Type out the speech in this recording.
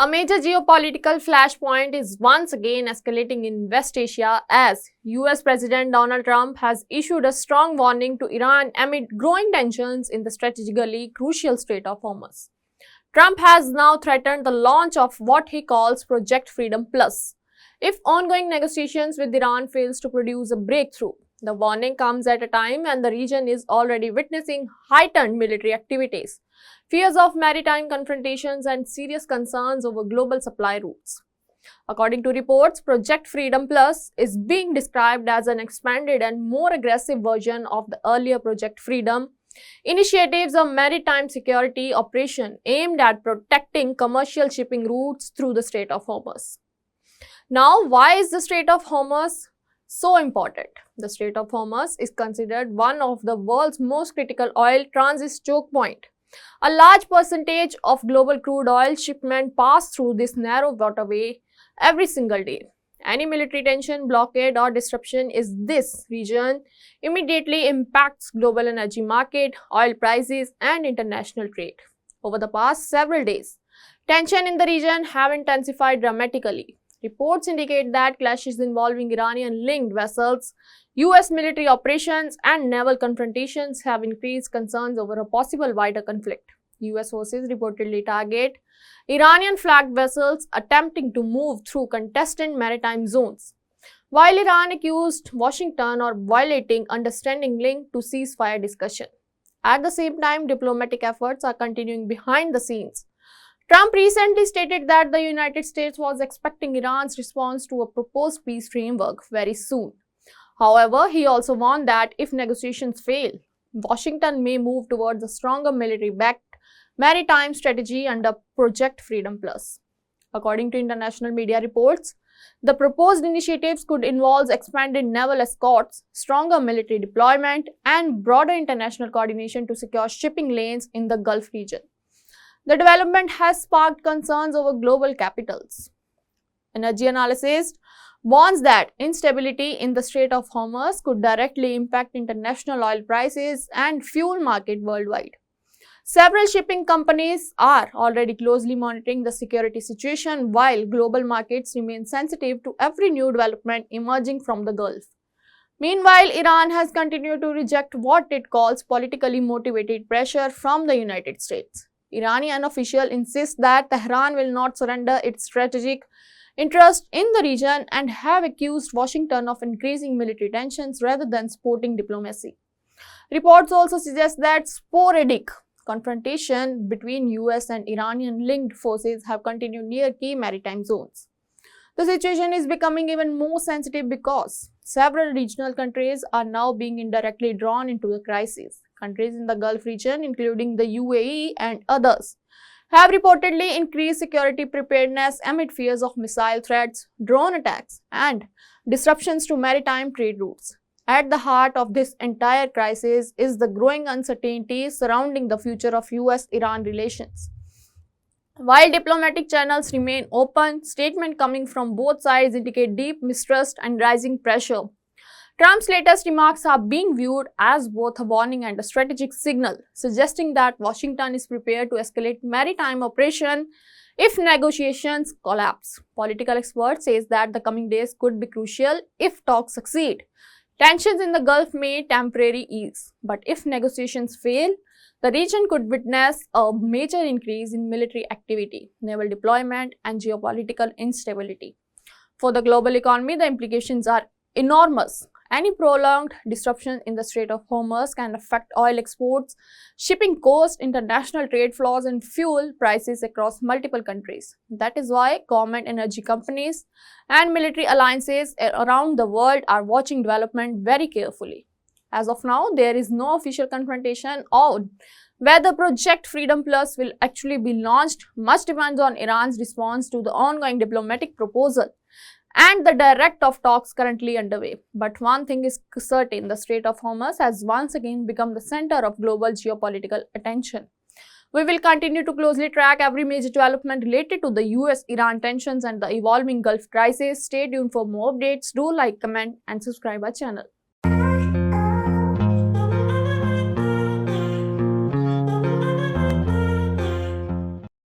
A major geopolitical flashpoint is once again escalating in West Asia as US President Donald Trump has issued a strong warning to Iran amid growing tensions in the strategically crucial Strait of Hormuz. Trump has now threatened the launch of what he calls Project Freedom Plus if ongoing negotiations with Iran fails to produce a breakthrough. The warning comes at a time when the region is already witnessing heightened military activities, fears of maritime confrontations, and serious concerns over global supply routes. According to reports, Project Freedom Plus is being described as an expanded and more aggressive version of the earlier Project Freedom initiatives, a maritime security operation aimed at protecting commercial shipping routes through the Strait of Hormuz. Now, why is the Strait of Hormuz so important? The Strait of Hormuz is considered one of the world's most critical oil transit choke point. A large percentage of global crude oil shipment pass through this narrow waterway every single day. Any military tension, blockade, or disruption in this region immediately impacts global energy market, oil prices, and international trade. Over the past several days, tension in the region have intensified dramatically. Reports indicate that clashes involving Iranian-linked vessels, US military operations, and naval confrontations have increased concerns over a possible wider conflict. US forces reportedly target Iranian-flagged vessels attempting to move through contested maritime zones, while Iran accused Washington of violating understanding linked to ceasefire discussion. At the same time, diplomatic efforts are continuing behind the scenes. Trump recently stated that the United States was expecting Iran's response to a proposed peace framework very soon. However, he also warned that if negotiations fail, Washington may move towards a stronger military-backed maritime strategy under Project Freedom Plus. According to international media reports, the proposed initiatives could involve expanded naval escorts, stronger military deployment, and broader international coordination to secure shipping lanes in the Gulf region. The development has sparked concerns over global capitals. Energy analysis warns that instability in the Strait of Hormuz could directly impact international oil prices and fuel market worldwide. Several shipping companies are already closely monitoring the security situation, while global markets remain sensitive to every new development emerging from the Gulf. Meanwhile, Iran has continued to reject what it calls politically motivated pressure from the United States. Iranian officials insist that Tehran will not surrender its strategic interest in the region and have accused Washington of increasing military tensions rather than supporting diplomacy. Reports also suggest that sporadic confrontation between US and Iranian-linked forces have continued near key maritime zones. The situation is becoming even more sensitive because several regional countries are now being indirectly drawn into the crisis. Countries in the Gulf region, including the UAE and others, have reportedly increased security preparedness amid fears of missile threats, drone attacks, and disruptions to maritime trade routes. At the heart of this entire crisis is the growing uncertainty surrounding the future of US-Iran relations. While diplomatic channels remain open, statements coming from both sides indicate deep mistrust and rising pressure. Trump's latest remarks are being viewed as both a warning and a strategic signal, suggesting that Washington is prepared to escalate maritime operation if negotiations collapse. Political experts say that the coming days could be crucial if talks succeed. Tensions in the Gulf may temporarily ease, but if negotiations fail, the region could witness a major increase in military activity, naval deployment, and geopolitical instability. For the global economy, the implications are enormous. Any prolonged disruption in the Strait of Hormuz can affect oil exports, shipping costs, international trade flows, and fuel prices across multiple countries. That is why government, energy companies, and military alliances around the world are watching development very carefully. As of now, there is no official confrontation on whether Project Freedom Plus will actually be launched. Much depends on Iran's response to the ongoing diplomatic proposal and the direct of talks currently underway. But one thing is certain, the Strait of Hormuz has once again become the center of global geopolitical attention. We will continue to closely track every major development related to the US-Iran tensions and the evolving Gulf crisis. Stay tuned for more updates. Do like, comment, and subscribe our channel.